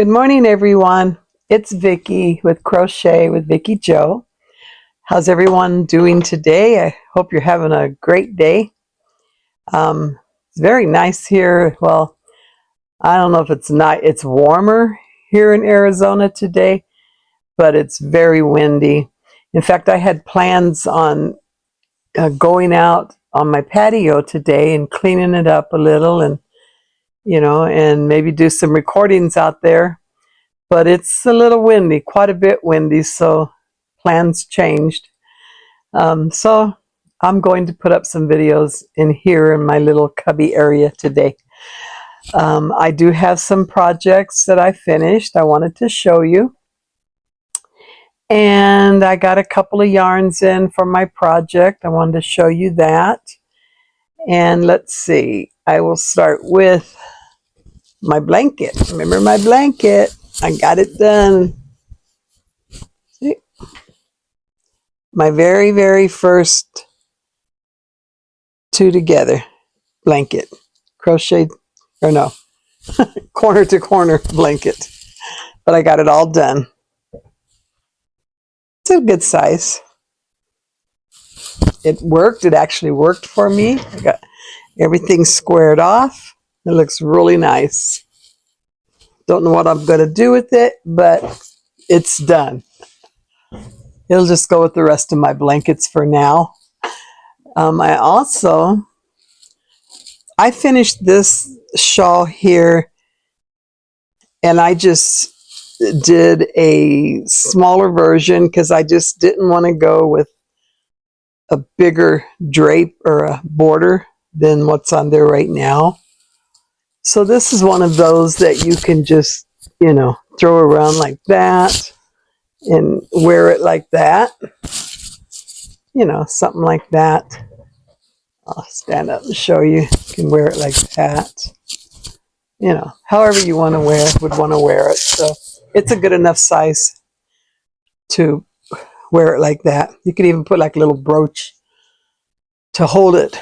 Good morning, everyone. It's Vicki with Crochet with Vicki Joe. How's everyone doing today? I hope you're having a great day. It's very nice here. Well, I don't know if it's not. It's warmer here in Arizona today, but it's very windy. In fact, I had plans on going out on my patio today and cleaning it up a little, and and maybe do some recordings out there. But it's a little windy, quite a bit windy, so plans changed. So I'm going to put up some videos in here in my little cubby area today. I do have some projects that I finished I wanted to show you. And I got a couple of yarns in for my project. I wanted to show you that. And let's see, I will start with my blanket. Remember my blanket? I got it done. See? My very first two together blanket, crocheted, or no, corner to corner blanket, but I got it all done. It's a good size. It worked. It actually worked for me. I got everything squared off. It looks really nice. Don't know what I'm going to do with it, but it's done. It'll just go with the rest of my blankets for now. I finished this shawl here, and I just did a smaller version because I just didn't want to go with a bigger drape or a border than what's on there right now. So this is one of those that you can just, throw around like that and wear it like that. Something like that. I'll stand up and show you. You can wear it like that. However you want to wear it. So it's a good enough size to wear it like that. You could even put like a little brooch to hold it.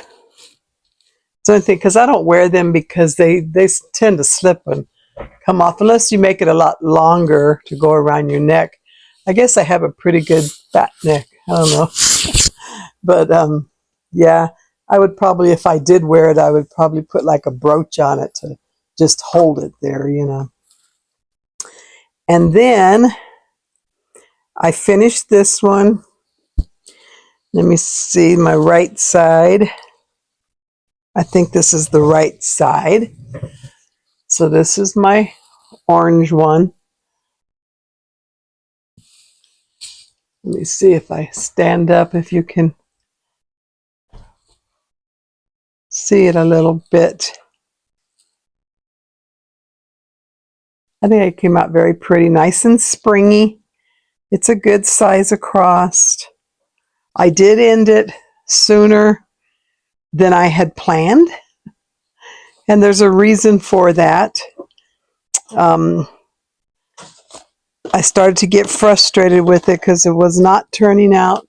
So I think, because I don't wear them because they tend to slip and come off unless you make it a lot longer to go around your neck. I guess I have a pretty good fat neck. I don't know. But yeah, I would probably, if I did wear it, I would probably put like a brooch on it to just hold it there, And then I finished this one. Let me see my right side. I think this is the right side. So this is my orange one. Let me see if I stand up, if you can see it a little bit. I think it came out very pretty, nice and springy. It's a good size across. I did end it sooner than I had planned, and there's a reason for that. I started to get frustrated with it because it was not turning out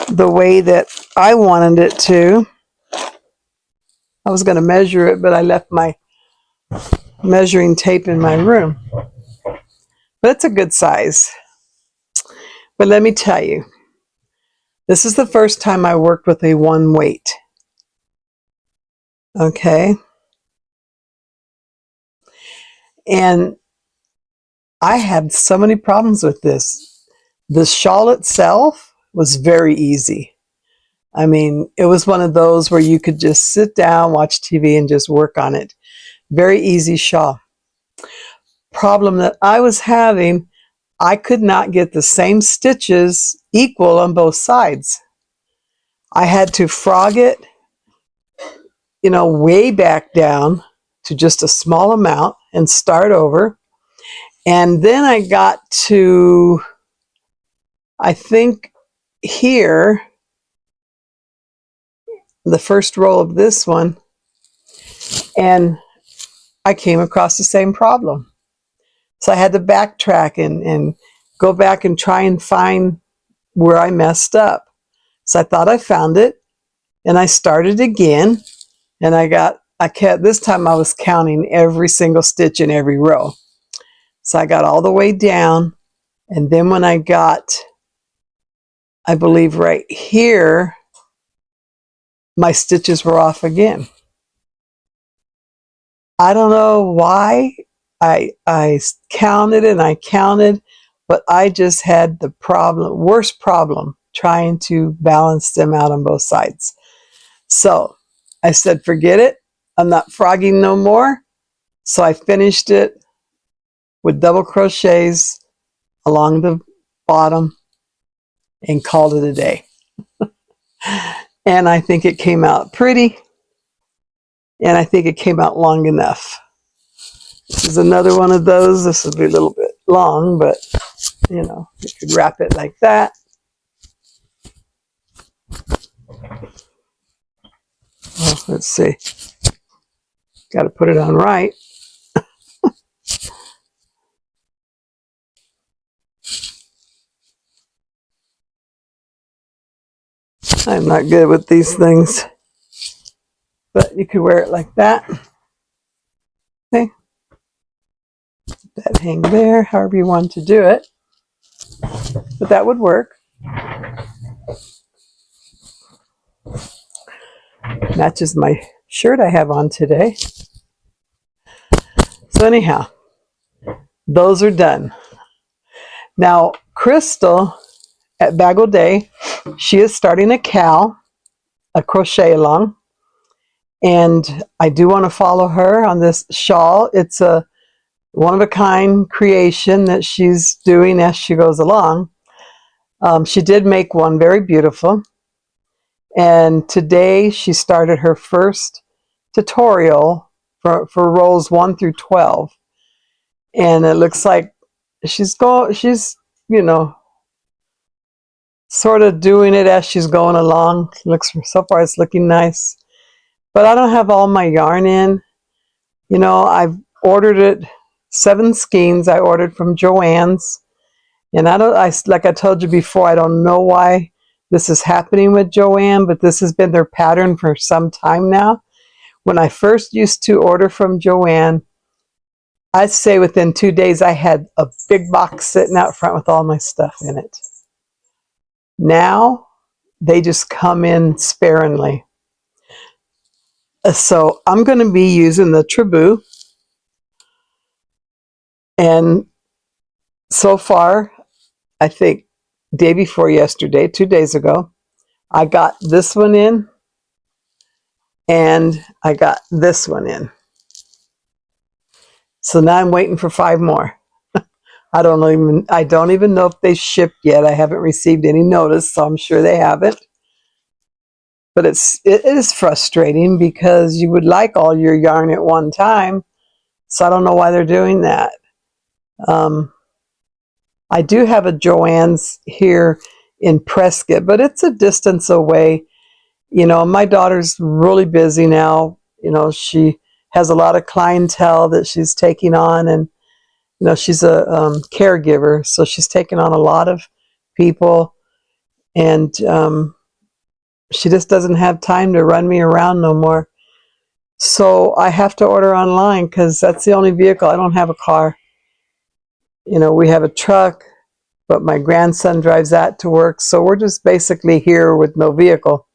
the way that I wanted it to. I was going to measure it, but I left my measuring tape in my room. But it's a good size. But let me tell you, this is the first time I worked with a one weight. Okay. And I had so many problems with this. The shawl itself was very easy. I mean, it was one of those where you could just sit down, watch TV, and just work on it. Very easy shawl. Problem that I was having, I could not get the same stitches equal on both sides. I had to frog it, way back down to just a small amount and start over. And then I got to, I think, here, the first row of this one, and I came across the same problem. So I had to backtrack and go back and try and find where I messed up. So I thought I found it, and I started again, and this time I was counting every single stitch in every row. So I got all the way down, and then when I got, I believe right here, my stitches were off again. I don't know why. I counted and I counted, but I just had the worst problem trying to balance them out on both sides. So I said, forget it. I'm not frogging no more. So I finished it with double crochets along the bottom and called it a day. And I think it came out pretty, and I think it came out long enough. This is another one of those. This will be a little bit long, but you know, you could wrap it like that. Well, let's see. Got to put it on right. I'm not good with these things, but you could wear it like that. Okay. That hang there, however you want to do it. But that would work. Matches my shirt I have on today. So anyhow, those are done. Now, Crystal at Bag O' Day, she is starting a cowl, a crochet along. And I do want to follow her on this shawl. It's a one-of-a-kind creation that she's doing as she goes along. She did make one very beautiful. And today she started her first tutorial for rows 1 through 12. And it looks like she's you know, sort of doing it as she's going along. So far it's looking nice. But I don't have all my yarn in. You know, I've ordered it 7 skeins I ordered from Joann's. And like I told you before, I don't know why this is happening with Joann, but this has been their pattern for some time now. When I first used to order from Joann, I'd say within 2 days I had a big box sitting out front with all my stuff in it. Now, they just come in sparingly. So I'm going to be using the Tribou. And so far, I think day before yesterday, 2 days ago, I got this one in and I got this one in. So now I'm waiting for 5 more. I don't even know if they shipped yet. I haven't received any notice, so I'm sure they haven't. But it is frustrating because you would like all your yarn at one time. So I don't know why they're doing that. I do have a Joann's here in Prescott, but it's a distance away. You know, my daughter's really busy now. You know, she has a lot of clientele that she's taking on, and you know, she's a caregiver, so she's taking on a lot of people, and she just doesn't have time to run me around no more. So I have to order online because that's the only vehicle. I don't have a car. You know, we have a truck, but my grandson drives that to work, so we're just basically here with no vehicle.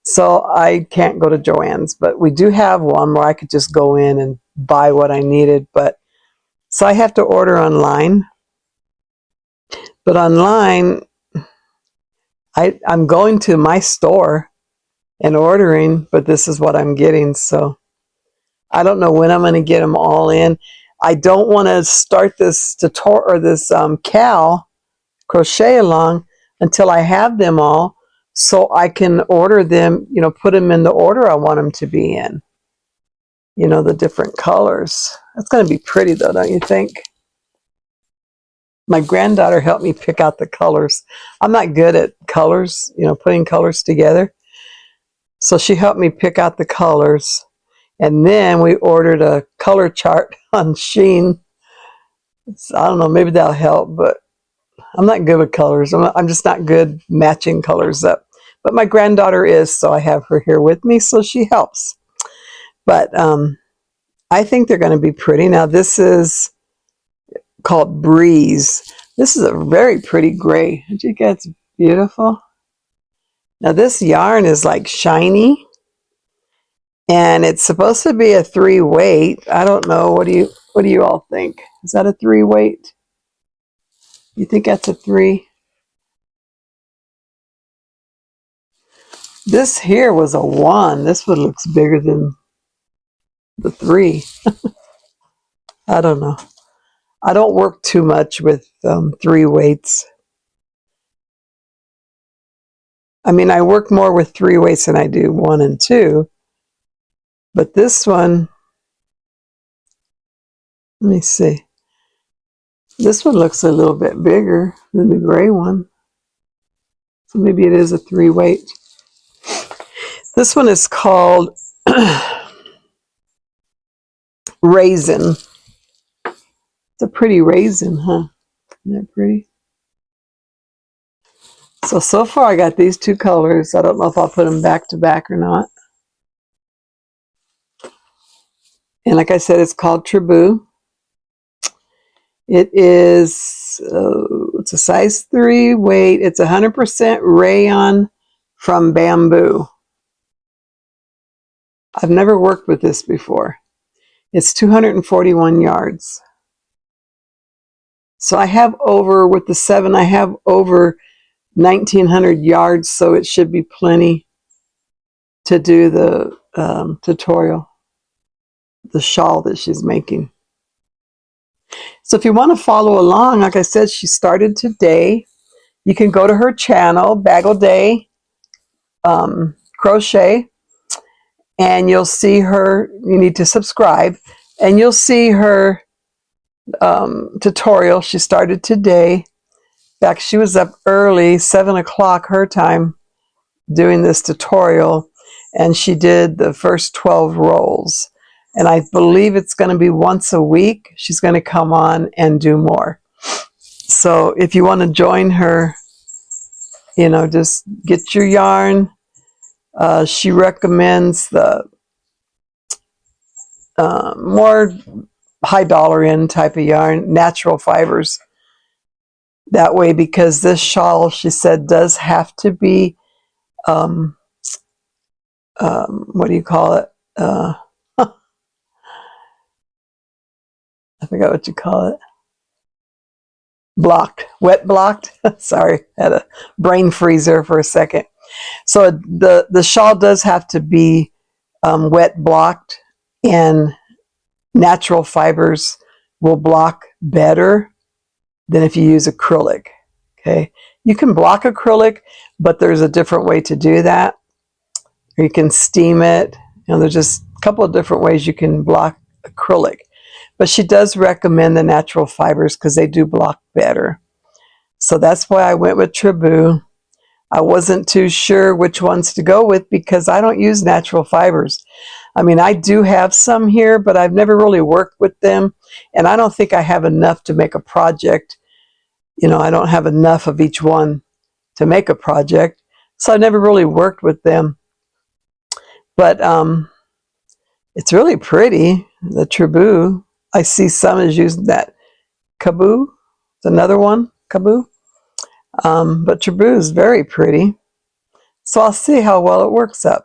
So I can't go to Joann's, but we do have one where I could just go in and buy what I needed. But so I have to order online. But online, I'm going to my store and ordering, but this is what I'm getting. So I don't know when I'm going to get them all in. I don't want to start this tutorial or this cowl crochet along until I have them all, so I can order them, you know, put them in the order I want them to be in. You know, the different colors. That's going to be pretty though, don't you think? My granddaughter helped me pick out the colors. I'm not good at colors, you know, putting colors together. So she helped me pick out the colors. And then we ordered a color chart on Shein. I don't know, maybe that'll help, but I'm not good with colors. I'm just not good matching colors up. But my granddaughter is, so I have her here with me, so she helps. But I think they're going to be pretty. Now this is called Breeze. This is a very pretty gray. Don't you think it's beautiful? Now this yarn is like shiny, and it's supposed to be a 3 weight. I don't know. What do you all think? Is that a 3 weight? You think that's a 3? This here was a 1. This one looks bigger than the 3. I don't know. I don't work too much with 3 weights. I mean, I work more with 3 weights than I do 1 and 2. But this one, let me see. This one looks a little bit bigger than the gray one. So maybe it is a 3 weight. This one is called Raisin. It's a pretty raisin, huh? Isn't that pretty? So far I got these 2 colors. I don't know if I'll put them back to back or not. And like I said, it's called Tribou. It is, it's a size 3 weight. It's 100% rayon from bamboo. I've never worked with this before. It's 241 yards. So I have over, with the 7, I have over 1,900 yards, so it should be plenty to do the tutorial, the shawl that she's making. So if you want to follow along, like I said, she started today. You can go to her channel, Bagel Day Crochet, and you'll see her. You need to subscribe, and you'll see her tutorial. She started today. In fact, she was up early, 7 o'clock her time, doing this tutorial, and she did the first 12 rolls. And I believe it's going to be once a week. She's going to come on and do more. So if you want to join her, you know, just get your yarn. She recommends the more high dollar in type of yarn, natural fibers. That way, because this shawl, she said, does have to be, what do you call it? I forgot what you call it. Blocked, wet blocked. Sorry, had a brain freezer for a second. So the shawl does have to be wet blocked, and natural fibers will block better than if you use acrylic. Okay, you can block acrylic, but there's a different way to do that. Or you can steam it. You know, there's just a couple of different ways you can block acrylic. But she does recommend the natural fibers because they do block better. So that's why I went with Tribou. I wasn't too sure which ones to go with because I don't use natural fibers. I mean, I do have some here, but I've never really worked with them. And I don't think I have enough to make a project. You know, I don't have enough of each one to make a project. So I never really worked with them. But it's really pretty, the Tribou. I see some is using that Kabou. It's another one, Kabou. But Tribou is very pretty. So I'll see how well it works up.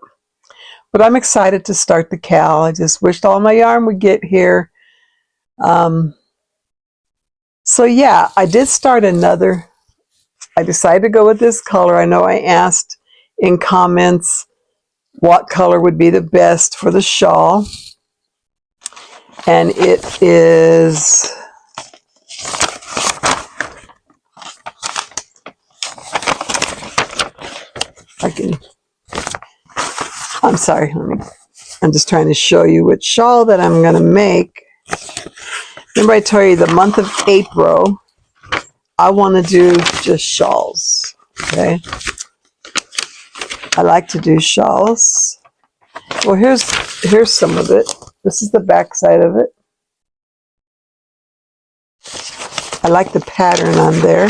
But I'm excited to start the cowl. I just wished all my yarn would get here. So yeah, I did start another. I decided to go with this color. I know I asked in comments what color would be the best for the shawl. And it is, I'm sorry, I'm just trying to show you which shawl that I'm going to make. Remember I told you the month of April, I want to do just shawls, okay? I like to do shawls. Well, here's some of it. This is the back side of it. I like the pattern on there.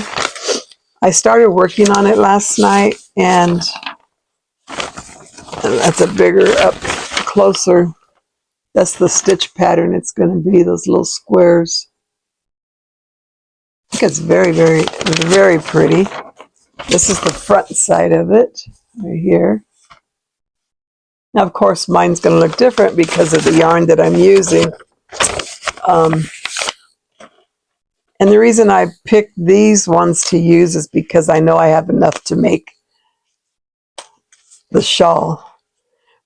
I started working on it last night, and that's a bigger, up closer. That's the stitch pattern it's going to be, those little squares. I think it's very, very, very pretty. This is the front side of it, right here. Now, of course, mine's going to look different because of the yarn that I'm using. And the reason I picked these ones to use is because I know I have enough to make the shawl.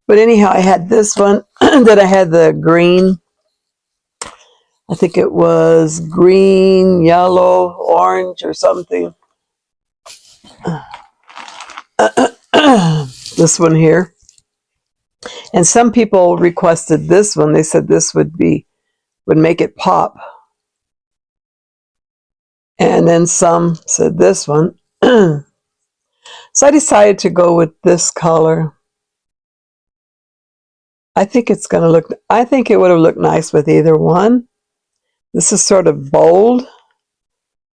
But anyhow, I had this one that I had the green. I think it was green, yellow, orange, or something. This one here. And some people requested this one. They said this would make it pop. And then some said this one. So I decided to go with this color. I think it would have looked nice with either one. This is sort of bold.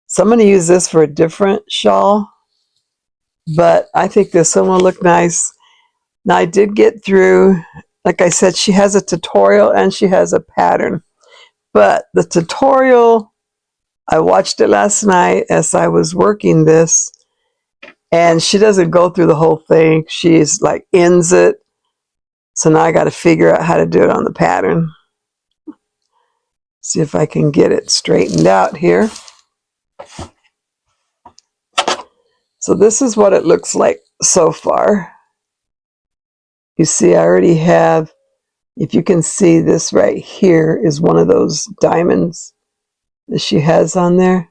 So I'm going to use this for a different shawl. But I think this one will look nice. Now I did get through, like I said, she has a tutorial and she has a pattern. But the tutorial, I watched it last night as I was working this. And she doesn't go through the whole thing. She's like ends it. So now I got to figure out how to do it on the pattern. See if I can get it straightened out here. So this is what it looks like so far. You see, I already have, if you can see this right here is one of those diamonds that she has on there.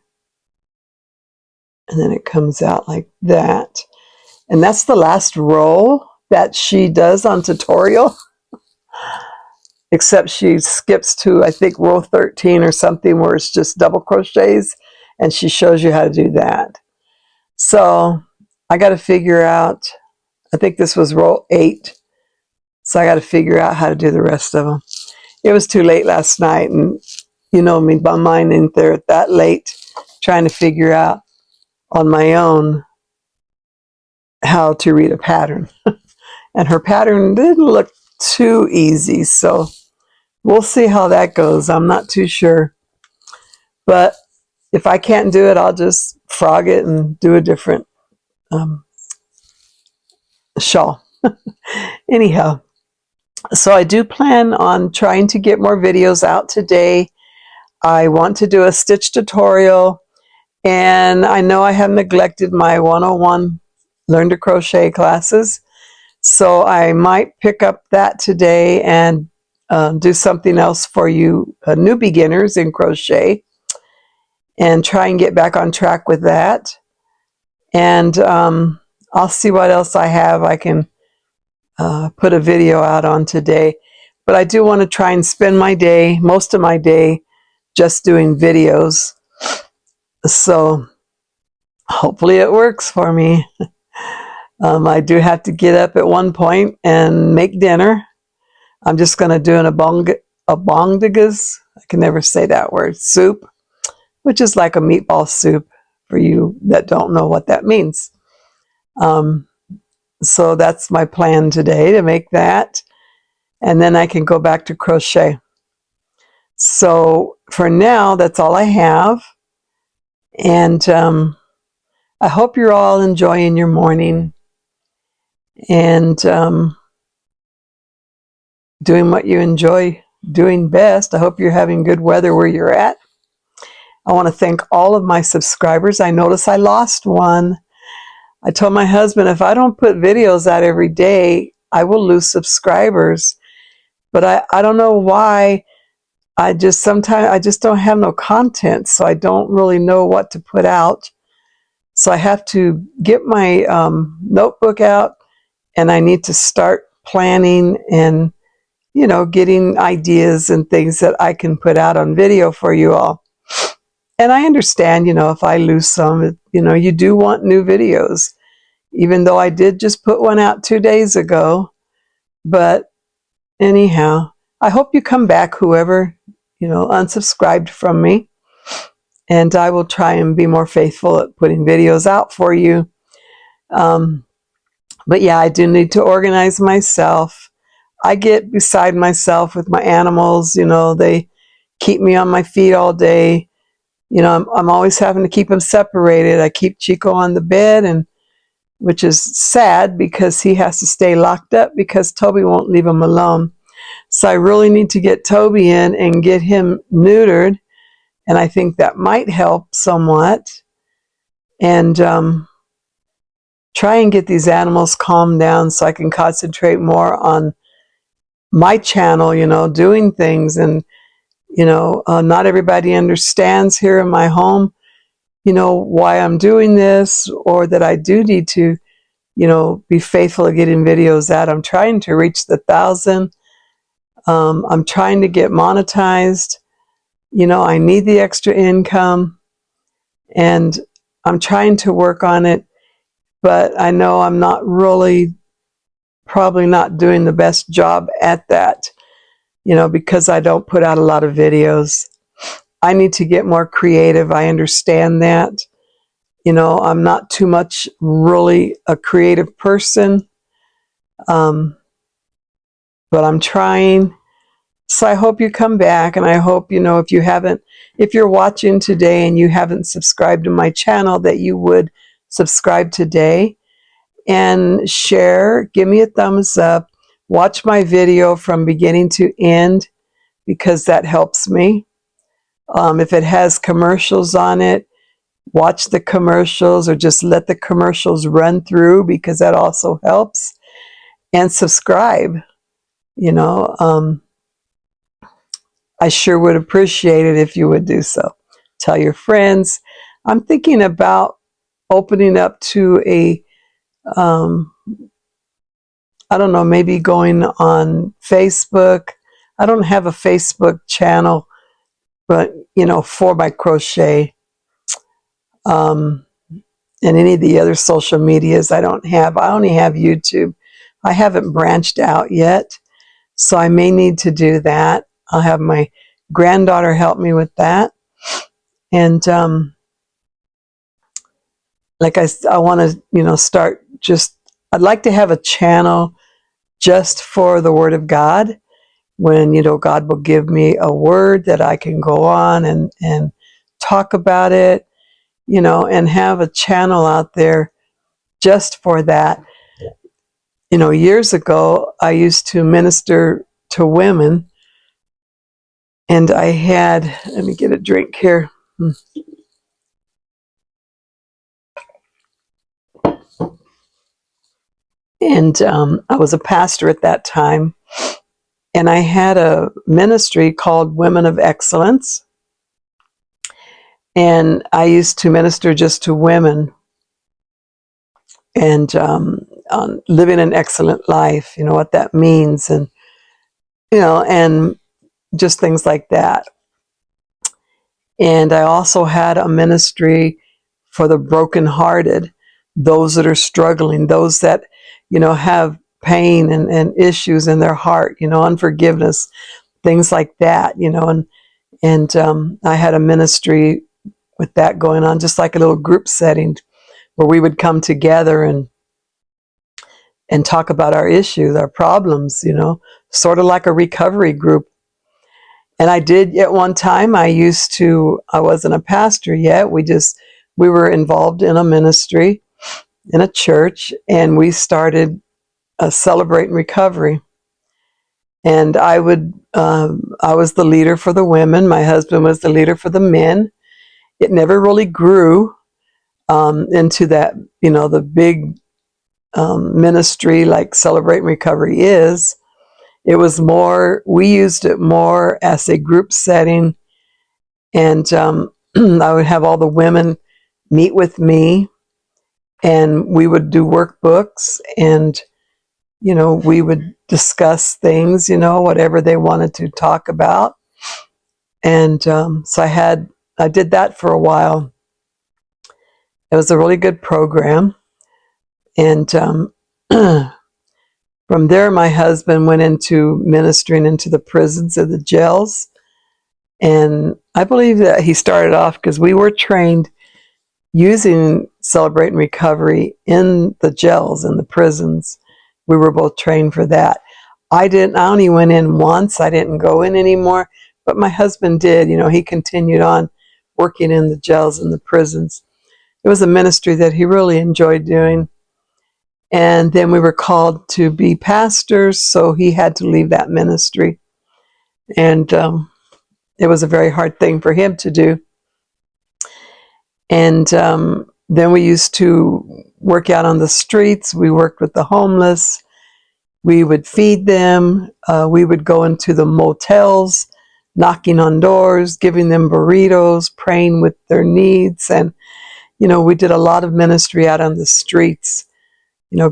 And then it comes out like that. And that's the last row that she does on tutorial. Except she skips to, I think, row 13 or something where it's just double crochets. And she shows you how to do that. So I got to figure out, I think this was row 8. So I got to figure out how to do the rest of them. It was too late last night. And you know me, my mind ain't there that late trying to figure out on my own how to read a pattern. And her pattern didn't look too easy. So we'll see how that goes. I'm not too sure. But if I can't do it, I'll just frog it and do a different shawl. Anyhow, so I do plan on trying to get more videos out today. I want to do a stitch tutorial. And I know I have neglected my 101 Learn to Crochet classes. So I might pick up that today and do something else for you new beginners in crochet and try and get back on track with that. And I'll see what else I have I can put a video out on today. But I do want to try and spend my day, most of my day, just doing videos. So hopefully it works for me. I do have to get up at one point and make dinner. I'm just going to do a abondigas, I can never say that word, soup, which is like a meatball soup for you that don't know what that means. So that's my plan today, to make that. And then I can go back to crochet. So for now, that's all I have. And I hope you're all enjoying your morning and doing what you enjoy doing best. I hope you're having good weather where you're at. I want to thank all of my subscribers. I noticed I lost one. I told my husband, if I don't put videos out every day, I will lose subscribers. But I don't know why. Sometimes I just don't have no content, so I don't really know what to put out. So I have to get my notebook out, and I need to start planning and, getting ideas and things that I can put out on video for you all. And I understand, if I lose some, you do want new videos, even though I did just put one out 2 days ago. But anyhow, I hope you come back, whoever, unsubscribed from me. And I will try and be more faithful at putting videos out for you. But yeah, I do need to organize myself. I get beside myself with my animals. They keep me on my feet all day. You know, I'm always having to keep them separated. I keep Chico on the bed, and which is sad because he has to stay locked up because Toby won't leave him alone. So I really need to get Toby in and get him neutered, and I think that might help somewhat. And try and get these animals calmed down so I can concentrate more on my channel, you know, doing things. And, you know, not everybody understands here in my home, you know, why I'm doing this, or that I do need to, you know, be faithful at getting videos out. I'm trying to reach the 1,000. I'm trying to get monetized. You know, I need the extra income, and I'm trying to work on it, but I know I'm not really, probably not doing the best job at that, you know, because I don't put out a lot of videos. I need to get more creative. I understand that. You know, I'm not too much really a creative person, but I'm trying. So I hope you come back, and I hope, you know, if you're watching today and you haven't subscribed to my channel, that you would subscribe today and share. Give me a thumbs up. Watch my video from beginning to end because that helps me. If it has commercials on it, watch the commercials or just let the commercials run through because that also helps. And subscribe. You know, I sure would appreciate it if you would do so. Tell your friends. I'm thinking about opening up to a, I don't know, maybe going on Facebook. I don't have a Facebook channel, but, you know, for my crochet. And any of the other social medias I don't have. I only have YouTube. I haven't branched out yet, so I may need to do that. I'll have my granddaughter help me with that. And like I want to, you know, start just, I'd like to have a channel just for the Word of God. When, you know, God will give me a word that I can go on and talk about it, you know, and have a channel out there just for that. You know, years ago, I used to minister to women, and I had, let me get a drink here. And I was a pastor at that time, and I had a ministry called Women of Excellence. And I used to minister just to women and on living an excellent life, you know, what that means, and, you know, and just things like that. And I also had a ministry for the brokenhearted, those that are struggling, those that, you know, have pain and issues in their heart, you know, unforgiveness, things like that, you know, and I had a ministry with that going on, just like a little group setting where we would come together and talk about our issues, our problems, you know, sort of like a recovery group. And I did at one time, I wasn't a pastor yet. We were involved in a ministry in a church, and we started Celebrating Recovery. And I was the leader for the women. My husband was the leader for the men. It never really grew into that, you know, the big ministry like Celebrating Recovery is. It was more, we used it more as a group setting. And I would have all the women meet with me, and we would do workbooks, and, you know, we would discuss things, you know, whatever they wanted to talk about. And so I did that for a while. It was a really good program. And from there, my husband went into ministering into the prisons and the jails. And I believe that he started off because we were trained using Celebrating Recovery in the jails and the prisons. We were both trained for that. I only went in once. I didn't go in anymore, but my husband did. You know, he continued on working in the jails and the prisons. It was a ministry that he really enjoyed doing. And then we were called to be pastors, so he had to leave that ministry. And it was a very hard thing for him to do. And then we used to work out on the streets. We worked with the homeless. We would feed them. We would go into the motels, knocking on doors, giving them burritos, praying with their needs. And, we did a lot of ministry out on the streets,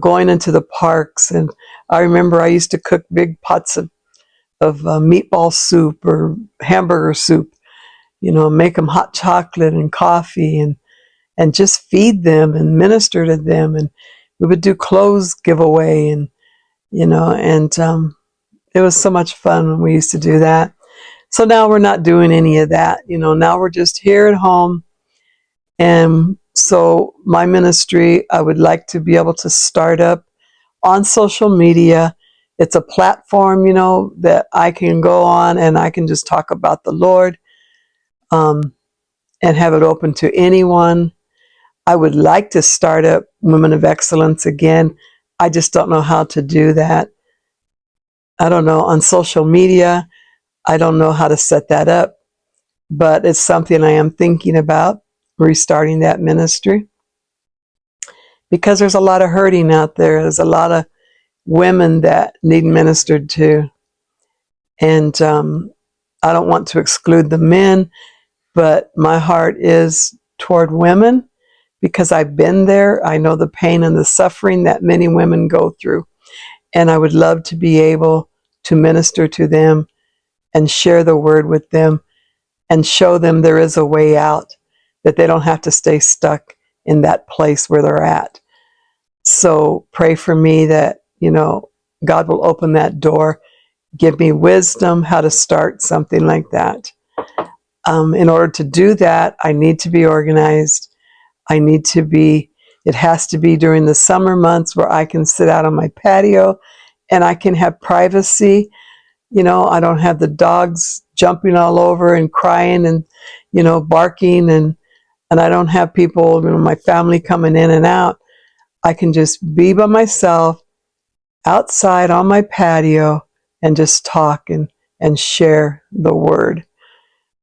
going into the parks. And I remember I used to cook big pots of meatball soup or hamburger soup, make them hot chocolate and coffee and just feed them and minister to them. And we would do clothes giveaway and it was so much fun when we used to do that. So now we're not doing any of that. Now we're just here at home. And so my ministry, I would like to be able to start up on social media. It's a platform, that I can go on and I can just talk about the Lord and have it open to anyone. I would like to start up Women of Excellence again. I just don't know how to do that. I don't know. On social media, I don't know how to set that up. But it's something I am thinking about, restarting that ministry. Because there's a lot of hurting out there. There's a lot of women that need ministered to. And I don't want to exclude the men, but my heart is toward women because I've been there. I know the pain and the suffering that many women go through. And I would love to be able to minister to them and share the word with them and show them there is a way out, that they don't have to stay stuck in that place where they're at. So pray for me that, God will open that door, give me wisdom how to start something like that. In order to do that, I need to be organized. It has to be during the summer months where I can sit out on my patio and I can have privacy. I don't have the dogs jumping all over and crying and, barking and I don't have people, my family coming in and out. I can just be by myself outside on my patio and just talk and share the word.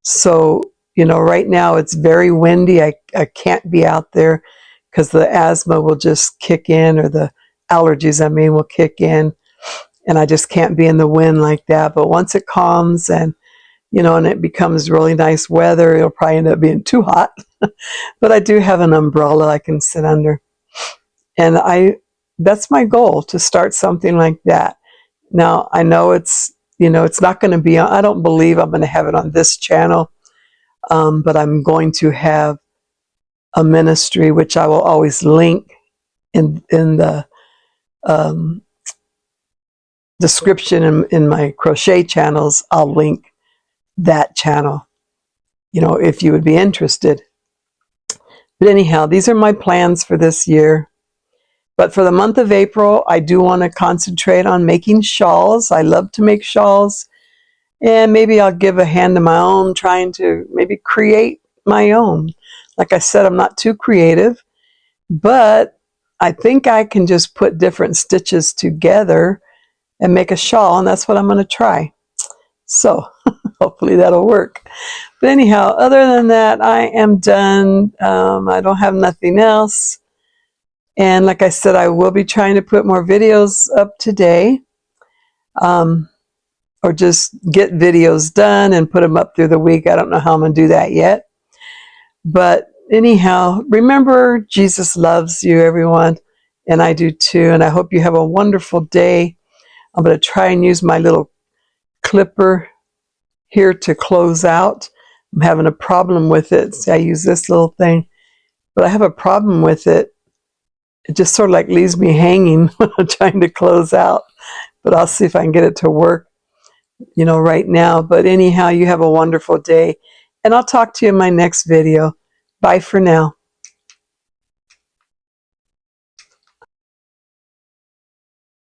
So, right now it's very windy. I can't be out there because the asthma will just kick in, or the allergies, will kick in. And I just can't be in the wind like that. But once it calms and it becomes really nice weather, it'll probably end up being too hot. But I do have an umbrella I can sit under. And that's my goal, to start something like that. Now, I know it's not going to be, I don't believe I'm going to have it on this channel, but I'm going to have a ministry, which I will always link in the description in my crochet channels. I'll link that channel, if you would be interested. But anyhow, these are my plans for this year. But for the month of April, I do want to concentrate on making shawls. I love to make shawls. And maybe I'll give a hand of my own, trying to maybe create my own. Like I said, I'm not too creative, but I think I can just put different stitches together and make a shawl, and that's what I'm going to try. So hopefully that'll work. But anyhow, other than that, I am done. I don't have nothing else. And like I said, I will be trying to put more videos up today, or just get videos done and put them up through the week. I don't know how I'm going to do that yet. But anyhow, remember, Jesus loves you, everyone, and I do too. And I hope you have a wonderful day. I'm going to try and use my little clipper here to close out. I'm having a problem with it. See, I use this little thing, but I have a problem with it. It just sort of like leaves me hanging when I'm trying to close out. But I'll see if I can get it to work, right now. But anyhow, you have a wonderful day. And I'll talk to you in my next video. Bye for now.